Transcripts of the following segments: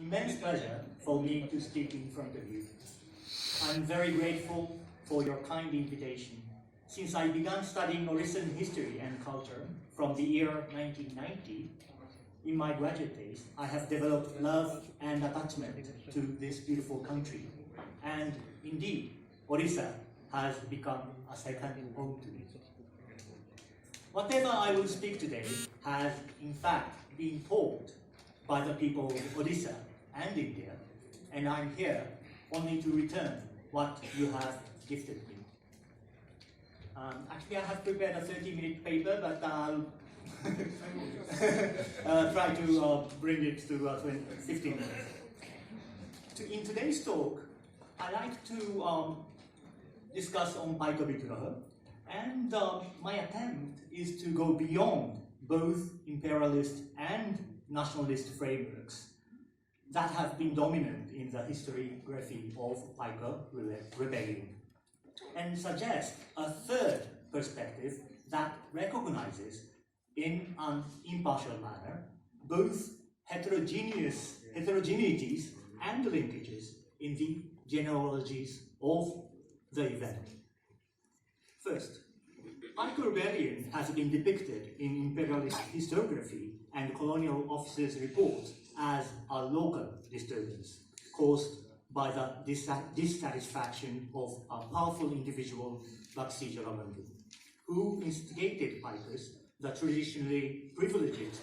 immense pleasure for me to speak in front of you. I'm very grateful for your kind invitation. Since I began studying Orissan history and culture from the year 1990, in my graduate days, I have developed love and attachment to this beautiful country. And indeed, Orissa has become a second home to me. Whatever I will speak today has in fact been taught by the people of Odisha and India, and I'm here only to return what you have gifted me. Actually, I have prepared a 30-minute paper, but I'll try to bring it to 15 minutes. In today's talk, I'd like to discuss on Paika Vigraha, and my attempt is to go beyond both imperialist and nationalist frameworks that have been dominant in the historiography of Paika rebellion, and suggest a third perspective that recognizes in an impartial manner both heterogeneities and linkages in the genealogies of the event. First, Paika rebellion has been depicted in imperialist historiography and colonial officers' reports as a local disturbance caused by the dissatisfaction of a powerful individual, Baksi Jagabandhu, who instigated Paikas, the traditionally privileged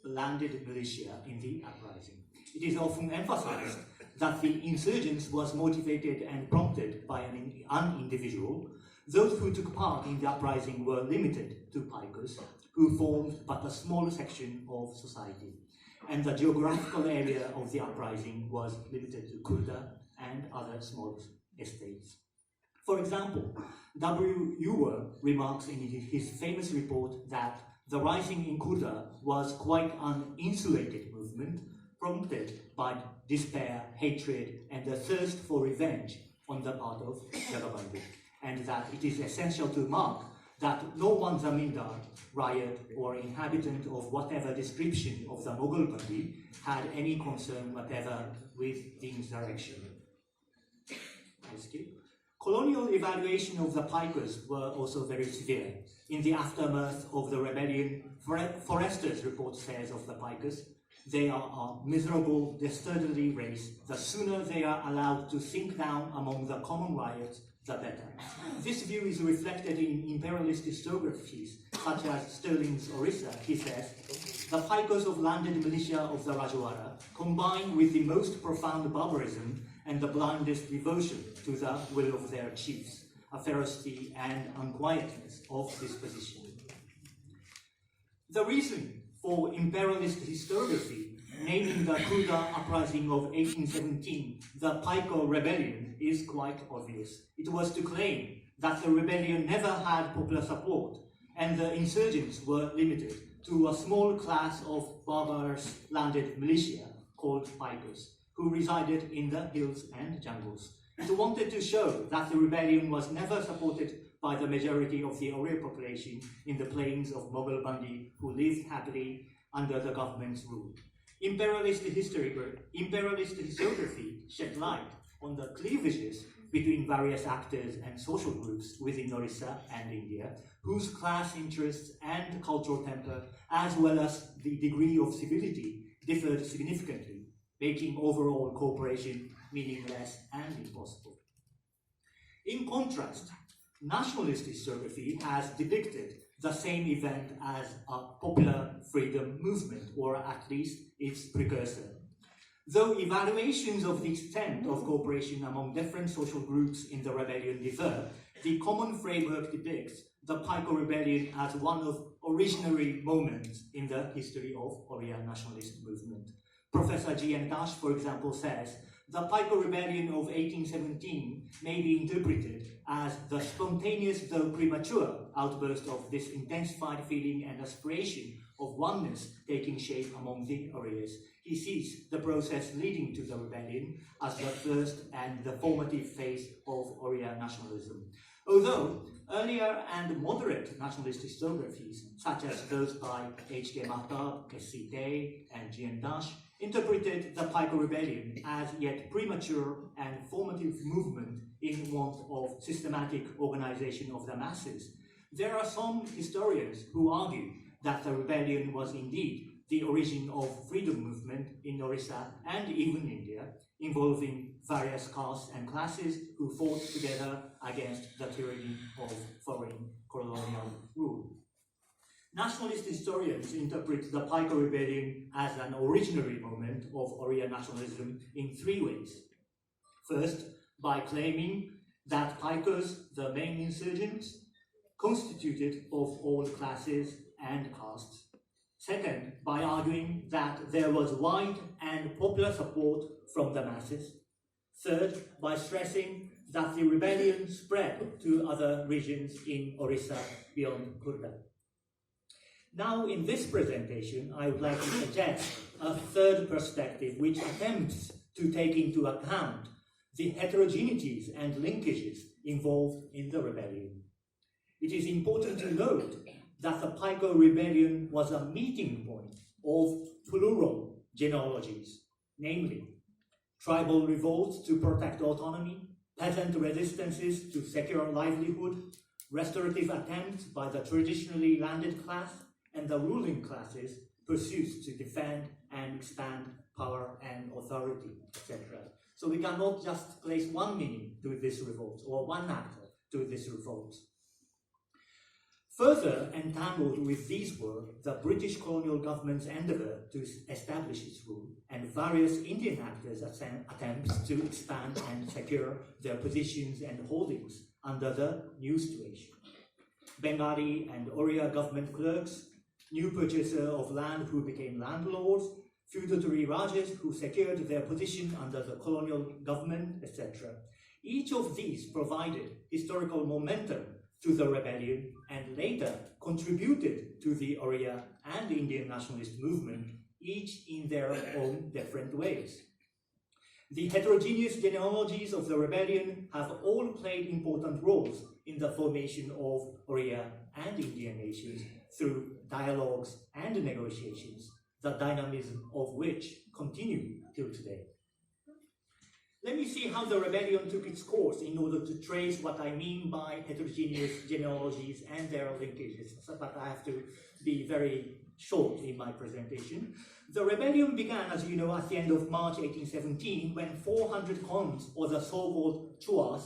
landed militia in the uprising. It is often emphasized that the insurgence was motivated and prompted by an individual. Those who took part in the uprising were limited to Paikas, who formed but a small section of society, and the geographical area of the uprising was limited to Khurda and other small estates. For example, W. Ewer remarks in his famous report that the rising in Khurda was quite an insulated movement prompted by despair, hatred, and the thirst for revenge on the part of Jagabandhu, and that it is essential to mark that no one zamindar, riot, or inhabitant of whatever description of the Mughal Bandi had any concern whatever with the insurrection. Colonial evaluation of the Paikas were also very severe. In the aftermath of the rebellion, Forester's report says of the Paikas, they are a miserable, dastardly race. The sooner they are allowed to sink down among the common riots, the better. This view is reflected in imperialist historiographies, such as Sterling's Orissa. He says, the Paikas of landed militia of the Rajwara combine with the most profound barbarism and the blindest devotion to the will of their chiefs, a ferocity and unquietness of disposition. The reason for imperialist historiography naming the Khurda uprising of 1817 the Paika rebellion is quite obvious. It was to claim that the rebellion never had popular support and the insurgents were limited to a small class of barbarous landed militia called Paikas, who resided in the hills and jungles. It wanted to show that the rebellion was never supported by the majority of the Oriya population in the plains of Mughal Bandi, who lived happily under the government's rule. Imperialist historiography shed light on the cleavages between various actors and social groups within Orissa and India, whose class interests and cultural temper, as well as the degree of civility, differed significantly, making overall cooperation meaningless and impossible. In contrast, nationalist historiography has depicted the same event as a popular freedom movement, or at least its precursor. Though evaluations of the extent of cooperation among different social groups in the rebellion differ, the common framework depicts the Paika rebellion as one of originary moments in the history of Oriya nationalist movement. Professor G.N. Dash, for example, says, the Paika rebellion of 1817 may be interpreted as the spontaneous though premature outburst of this intensified feeling and aspiration of oneness taking shape among the Oriyas. He sees the process leading to the rebellion as the first and the formative phase of Oriya nationalism. Although earlier and moderate nationalist historiographies, such as those by H.K. Mahtab, S.C. Day, and G.N. Dash, interpreted the Paika rebellion as yet premature and formative movement in want of systematic organization of the masses. There are some historians who argue that the rebellion was indeed the origin of freedom movement in Orissa and even India, involving various castes and classes who fought together against the tyranny of foreign colonial rule. Nationalist historians interpret the Paika rebellion as an originary moment of Oriya nationalism in three ways. First, by claiming that Paikas, the main insurgents, constituted of all classes and castes. Second, by arguing that there was wide and popular support from the masses. Third, by stressing that the rebellion spread to other regions in Orissa beyond Khurda. Now, in this presentation, I would like to suggest a third perspective which attempts to take into account the heterogeneities and linkages involved in the rebellion. It is important to note that the Paika rebellion was a meeting point of plural genealogies, namely tribal revolts to protect autonomy, peasant resistances to secure livelihood, restorative attempts by the traditionally landed class, and the ruling classes' pursuits to defend and expand power and authority, etc. So we cannot just place one meaning to this revolt or one actor to this revolt. Further entangled with these were the British colonial government's endeavour to establish its rule and various Indian actors' attempts to expand and secure their positions and holdings under the new situation. Bengali and Oriya government clerks, new purchaser of land who became landlords, feudatory rajas who secured their position under the colonial government, etc. Each of these provided historical momentum to the rebellion and later contributed to the Oriya and Indian nationalist movement, each in their own different ways. The heterogeneous genealogies of the rebellion have all played important roles in the formation of Oriya and Indian nations through dialogues and negotiations, the dynamism of which continue till today. Let me see how the rebellion took its course in order to trace what I mean by heterogeneous genealogies and their linkages, but I have to be very short in my presentation. The rebellion began, as you know, at the end of March 1817, when 400 Khons, or the so-called Chuas,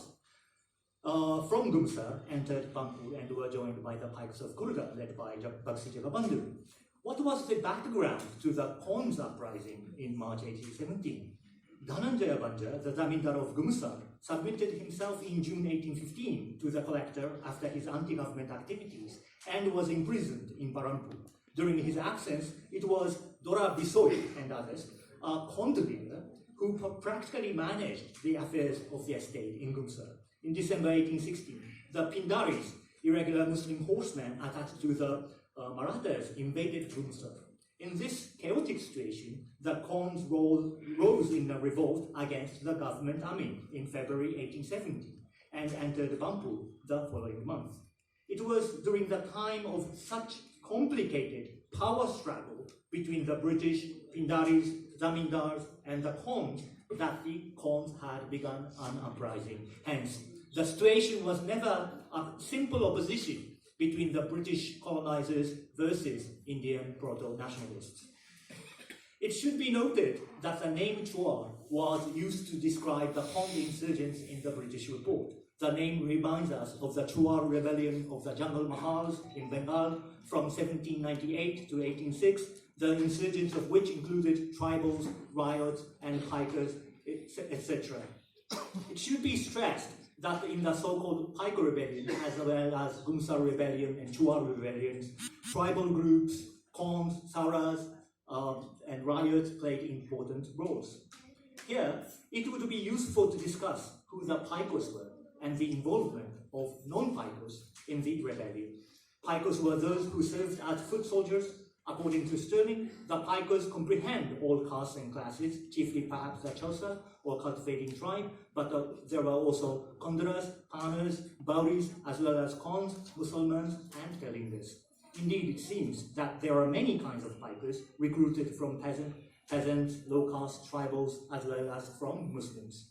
from Gumsa entered Bangpur and were joined by the Paikas of Khurda, led by Bagsi Jagabandhu. What was the background to the Khons uprising in March 1817? Dhananjaya Banja, the Zamindar of Gumsa, submitted himself in June 1815 to the collector after his anti-government activities and was imprisoned in Parampur. During his absence, it was Dora Bisoy and others, a Khond leader, who practically managed the affairs of the estate in Gumsa. In December 1816, the Pindaris, irregular Muslim horsemen attached to the Marathas, invaded Gumsa. In this chaotic situation, the Khons rose in a revolt against the government army in February 1817 and entered Bangpur the following month. It was during the time of such complicated power struggle between the British, Pindaris, Zamindars, and the Khons that the Khons had begun an uprising. Hence, the situation was never a simple opposition between the British colonizers versus Indian proto-nationalists. It should be noted that the name Chua was used to describe the Khond insurgents in the British report. The name reminds us of the Chua rebellion of the Jungle Mahals in Bengal from 1798 to 1806, the insurgents of which included tribals, riots, and Paikas, etc. It should be stressed that in the so-called Paika rebellion, as well as Gumsa rebellion and Chua rebellions, tribal groups, Khons, Saras, and riots played important roles. Here, it would be useful to discuss who the Paikas were and the involvement of non-Paikas in the rebellion. Paikas were those who served as foot soldiers. According to Sterling, the Paikas comprehend all castes and classes, chiefly perhaps the Chausa or cultivating tribe, but there were also Kondras, Panas, Bauris, as well as Khons, Musalmans, and Telingas. Indeed, it seems that there are many kinds of Paikas recruited from peasants, low-caste tribals, as well as from Muslims.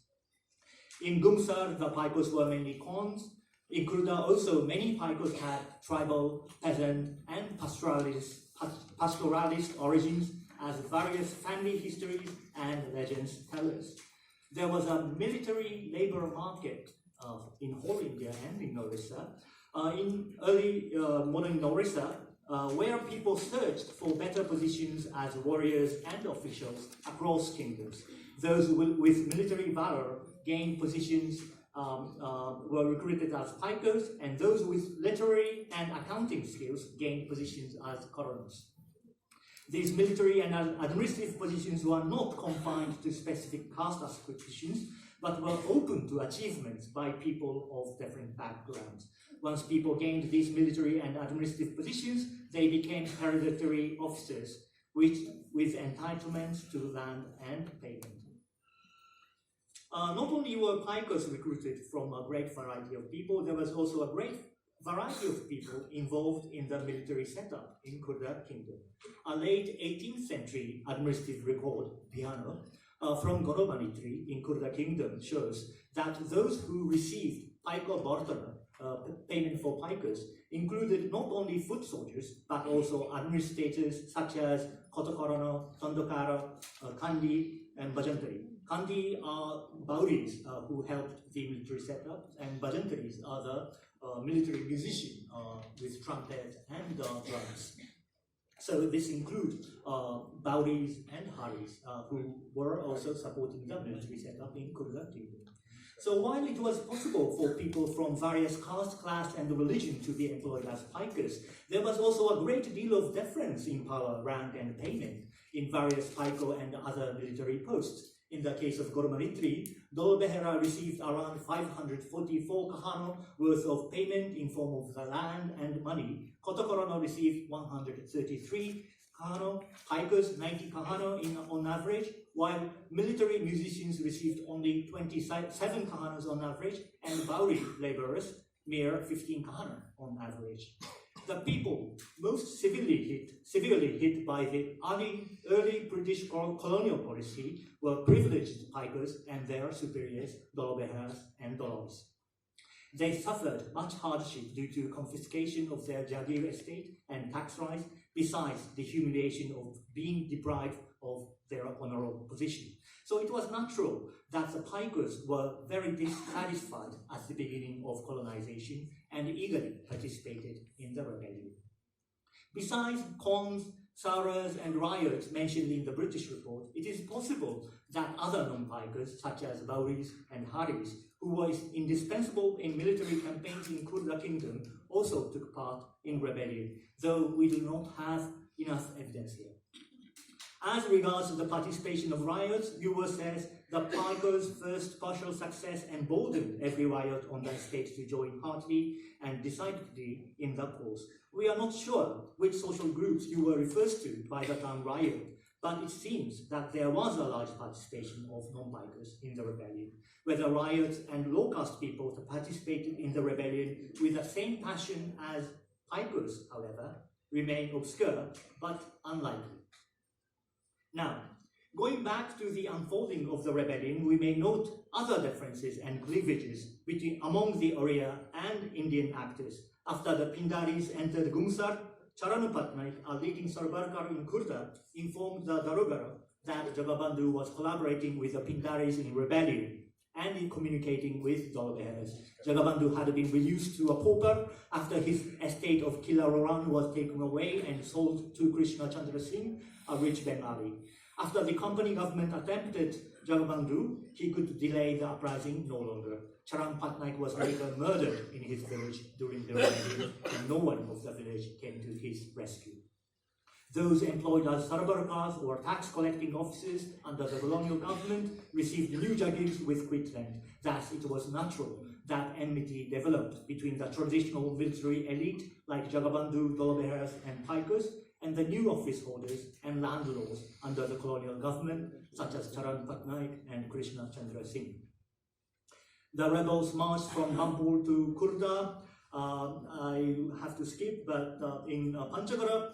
In Gumsar, the Paikos were mainly Khons. In Khurda also, many Paikos had tribal, peasant, and pastoralist origins, as various family histories and legends tell us. There was a military labor market in whole India and in Orissa. In early modern Orissa, where people searched for better positions as warriors and officials across kingdoms. Those with military valor gained positions, were recruited as Paikos, and those with literary and accounting skills gained positions as coroners. These military and administrative positions were not confined to specific caste ascriptions, but were open to achievements by people of different backgrounds. Once people gained these military and administrative positions, they became hereditary officers with entitlements to land and payment. Not only were Paikos recruited from a great variety of people, there was also a great variety of people involved in the military setup in Khurda Kingdom. A late 18th century administrative record, Piano, from Gorobanitri in Khurda Kingdom shows that those who received Paiko Bartana, payment for Paikos, included not only foot soldiers, but also administrators such as Kotokorano, Tondokara, Kandi, and Bajantari. Kandi are Bauris who helped the military setup, and Bajantaris are the military musician with trumpet and drums. So this includes Bauris and Haris who were also supporting the military setup in Khurda Kingdom. So while it was possible for people from various caste, class, and religion to be employed as Paikos, there was also a great deal of difference in power, rank, and payment in various Paiko and other military posts. In the case of Gorobanitri, Dolbehera received around 544 kahano worth of payment in form of the land and money. Kotokorano received 133 kahano, Paikos 90 kahano on average, while military musicians received only 27 kahanas on average, and Bauri laborers mere 15 kahana on average. The people most severely hit by the early British colonial policy were privileged Paikos and their superiors, Dolobeheras and Dolobs. They suffered much hardship due to confiscation of their Jagir estate and tax rise, besides the humiliation of being deprived of their honorable position. So it was natural that the Paikos were very dissatisfied at the beginning of colonization and eagerly participated in the rebellion. Besides Khons, Sauras, and riots mentioned in the British report, it is possible that other non-Paikos, such as Bauris and Haris, who were indispensable in military campaigns in Khurda Kingdom, also took part in rebellion, though we do not have enough evidence here. As regards the participation of riots, Yuva says the Paikos' first partial success emboldened every riot on the estate to join heartily and decidedly in the cause. We are not sure which social groups Yuva refers to by the term riot, but it seems that there was a large participation of non-Paikos in the rebellion. Whether riots and low-caste people participated in the rebellion with the same passion as Paikos, however, remain obscure but unlikely. Now, going back to the unfolding of the rebellion, we may note other differences and cleavages among the Oriya and Indian actors. After the Pindaris entered Gumsar, Charanu Patnaik, a leading Sarbarkar in Khurda, informed the Darogara that Jagabandhu was collaborating with the Pindaris in rebellion and in communicating with Dolbeheras. Jagabandhu had been reduced to a pauper after his estate of Kilaroran was taken away and sold to Krishna Chandra Singh, a rich Bengali. After the company government attempted Jagabandhu, he could delay the uprising no longer. Charan Patnaik was later murdered in his village during the rebellion, and no one of the village came to his rescue. Those employed as sarbarkars or tax collecting officers under the colonial government received new jagirs with quitland. Thus, it was natural that enmity developed between the traditional military elite like Jagabandhu, Dolbeheras, and Paikos, and the new office holders and landlords under the colonial government, such as Charan Patnaik and Krishna Chandra Singh. The rebels marched from Rampur to Khurda, I have to skip, but in Panchagara,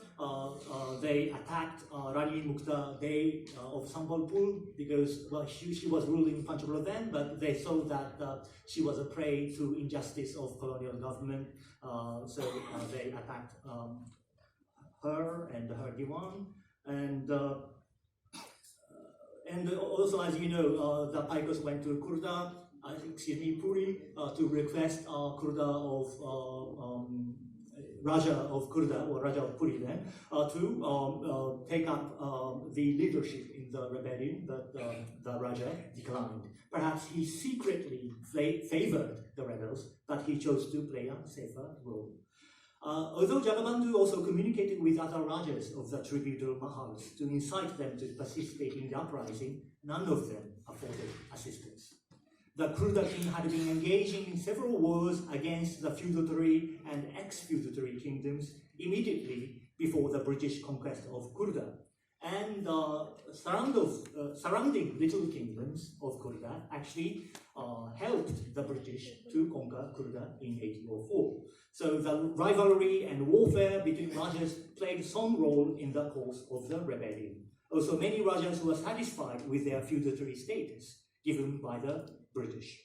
they attacked Rani Mukta Dey of Sambalpur because she was ruling Panchagara then, but they saw that she was a prey to injustice of colonial government, so they attacked her and her diwan, and also, as you know, the Paikas went to Khurda, Puri, to request Khurda of Raja of Khurda, or Raja of Puri then, to take up the leadership in the rebellion, but the Raja declined. Perhaps he secretly favored the rebels, but he chose to play a safer role. Although Jagabandhu also communicated with other Rajas of the tributary Mahals to incite them to participate in the uprising, none of them afforded assistance. The Khurda king had been engaging in several wars against the feudatory and ex-feudatory kingdoms immediately before the British conquest of Khurda. And surrounding little kingdoms of Khurda actually helped the British to conquer Khurda in 1804. So the rivalry and warfare between Rajas played some role in the course of the rebellion. Also, many Rajas were satisfied with their feudatory status given by the British.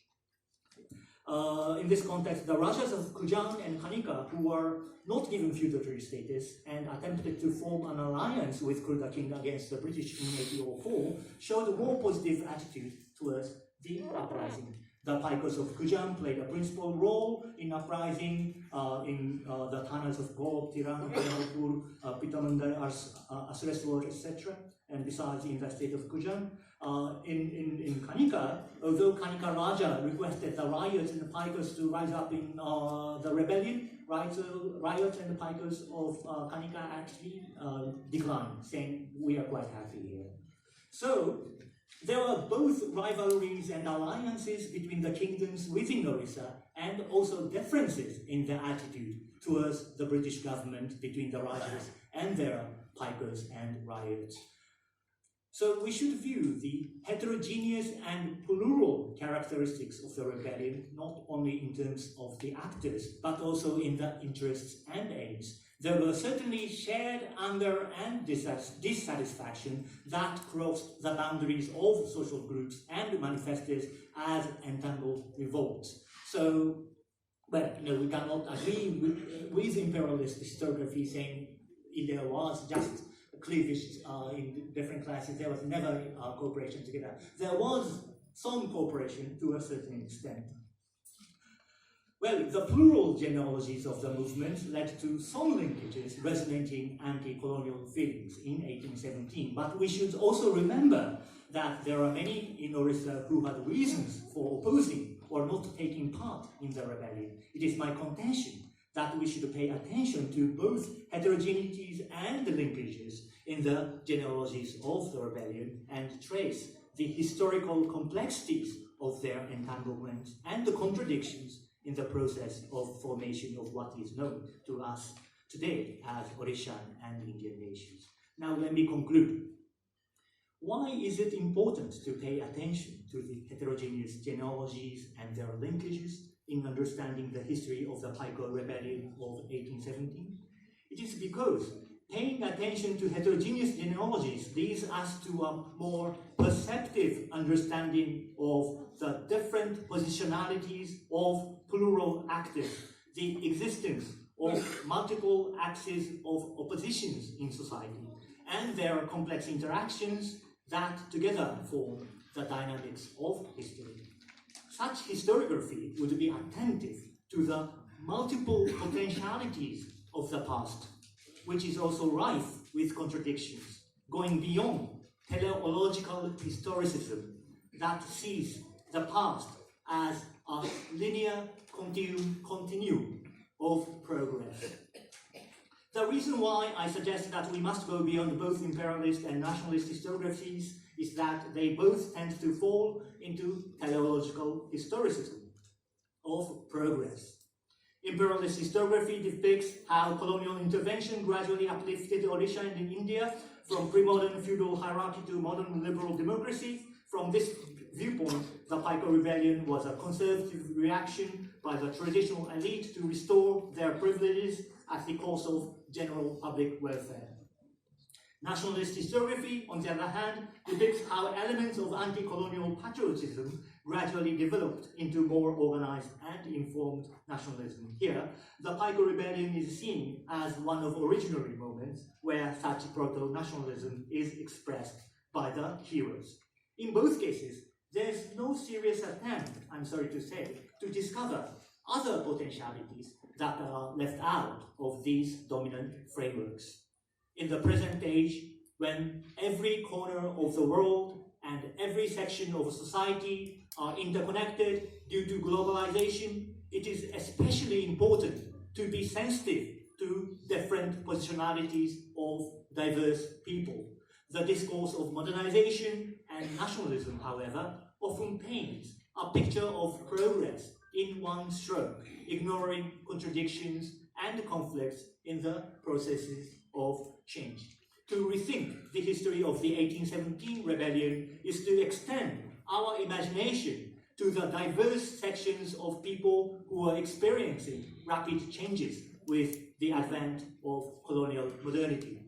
In this context, the Rajas of Kujan and Kanika, who were not given feudatory status and attempted to form an alliance with Khurda king against the British in 1804, showed a more positive attitude towards the uprising. The Paikas of Kujan played a principal role in uprising in the Thanas of Gob, Tiran, Jamalpur, Pitamandai, Asreswar, etc. And besides in the state of Kujan. In Kanika, although Kanika Raja requested the Ryots and the Paikas to rise up in the rebellion, Ryots and the Paikas of Kanika actually declined, saying, "We are quite happy here." So, there were both rivalries and alliances between the kingdoms within Orissa, and also differences in their attitude towards the British government between the Rajas and their Paikas and Ryots. So we should view the heterogeneous and plural characteristics of the rebellion not only in terms of the actors, but also in the interests and aims. There were certainly shared anger and dissatisfaction that crossed the boundaries of social groups and manifested as entangled revolts. So, well, we cannot agree with imperialist historiography saying there was just cleavage in different classes. There was never cooperation together. There was some cooperation to a certain extent. Well, the plural genealogies of the movement led to some linkages resonating anti-colonial feelings in 1817. But we should also remember that there are many in Orissa who had reasons for opposing or not taking part in the rebellion. It is my contention that we should pay attention to both heterogeneities and linkages in the genealogies of the rebellion and trace the historical complexities of their entanglement and the contradictions in the process of formation of what is known to us today as Orishan and Indian nations. Now let me conclude. Why is it important to pay attention to the heterogeneous genealogies and their linkages in understanding the history of the Paika rebellion of 1817? It is because paying attention to heterogeneous genealogies leads us to a more perceptive understanding of the different positionalities of plural actors, the existence of multiple axes of oppositions in society, and their complex interactions that together form the dynamics of history. Such historiography would be attentive to the multiple potentialities of the past, which is also rife with contradictions, going beyond teleological historicism that sees the past as a linear continuum of progress. The reason why I suggest that we must go beyond both imperialist and nationalist historiographies is that they both tend to fall into teleological historicism of progress. Imperialist historiography depicts how colonial intervention gradually uplifted Orisha and India from pre-modern feudal hierarchy to modern liberal democracy. From this viewpoint, the Paika rebellion was a conservative reaction by the traditional elite to restore their privileges at the cost of general public welfare. Nationalist historiography, on the other hand, depicts how elements of anti-colonial patriotism gradually developed into more organized and informed nationalism. Here, the Paika Rebellion is seen as one of originary moments where such proto-nationalism is expressed by the heroes. In both cases, there's no serious attempt, I'm sorry to say, to discover other potentialities that are left out of these dominant frameworks. In the present age, when every corner of the world and every section of society are interconnected due to globalization, it is especially important to be sensitive to different positionalities of diverse people. The discourse of modernization and nationalism, however, often paints a picture of progress in one stroke, ignoring contradictions and conflicts in the processes of change. To rethink the history of the 1817 rebellion is to extend our imagination to the diverse sections of people who are experiencing rapid changes with the advent of colonial modernity.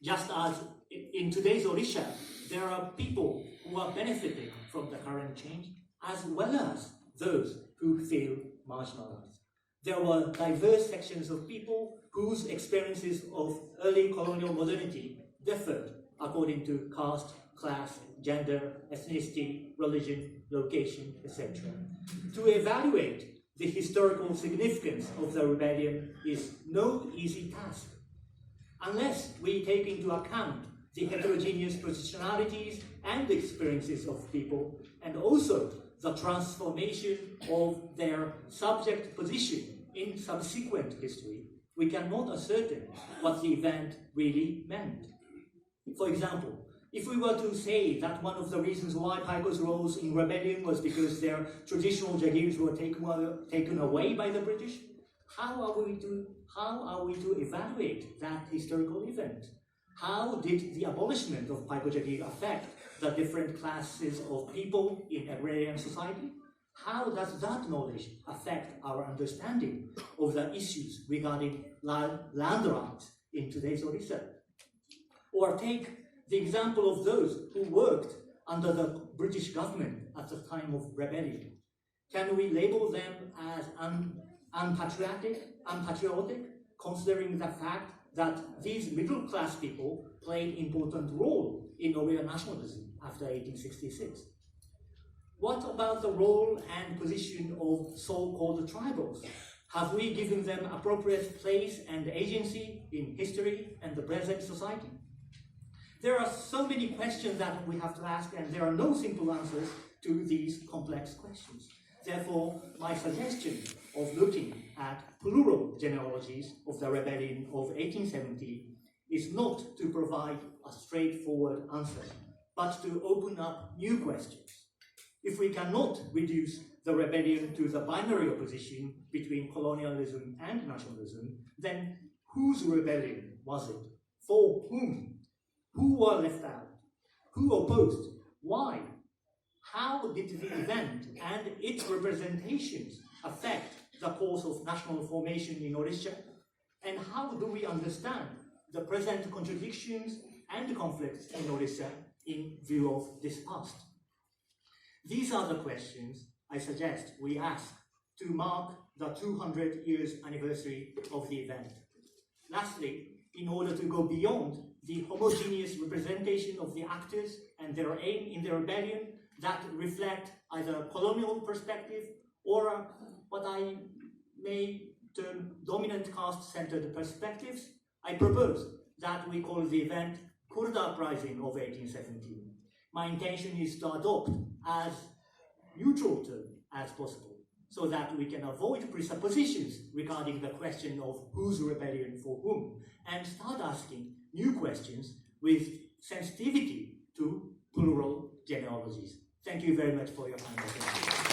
Just as in today's Odisha, there are people who are benefiting from the current change, as well as those who feel marginalized. There were diverse sections of people whose experiences of early colonial modernity differed according to caste, class, gender, ethnicity, religion, location, etc. To evaluate the historical significance of the rebellion is no easy task, unless we take into account the heterogeneous positionalities and experiences of people, and also the transformation of their subject position in subsequent history. We cannot ascertain what the event really meant. For example, if we were to say that one of the reasons why Paikas rose in rebellion was because their traditional jagirs were taken away by the British, how are we to evaluate that historical event? How did the abolishment of Paika Jagir affect the different classes of people in agrarian society? How does that knowledge affect our understanding of the issues regarding land rights in today's Odisha? Or take the example of those who worked under the British government at the time of rebellion. Can we label them as unpatriotic, considering the fact that these middle-class people played an important role in Oria nationalism after 1866? What about the role and position of so-called tribals? Have we given them appropriate place and agency in history and the present society? There are so many questions that we have to ask, and there are no simple answers to these complex questions. Therefore, my suggestion of looking at plural genealogies of the rebellion of 1870 is not to provide a straightforward answer, but to open up new questions. If we cannot reduce the rebellion to the binary opposition between colonialism and nationalism, then whose rebellion was it? For whom? Who were left out? Who opposed? Why? How did the event and its representations affect the course of national formation in Odisha? And how do we understand the present contradictions and conflicts in Odisha in view of this past? These are the questions I suggest we ask to mark the 200 years anniversary of the event. Lastly, in order to go beyond the homogeneous representation of the actors and their aim in the rebellion that reflect either a colonial perspective or what I may term dominant caste-centered perspectives, I propose that we call the event Khurda Uprising of 1817. My intention is to adopt as neutral term as possible, so that we can avoid presuppositions regarding the question of whose rebellion for whom, and start asking new questions with sensitivity to plural genealogies. Thank you very much for your time.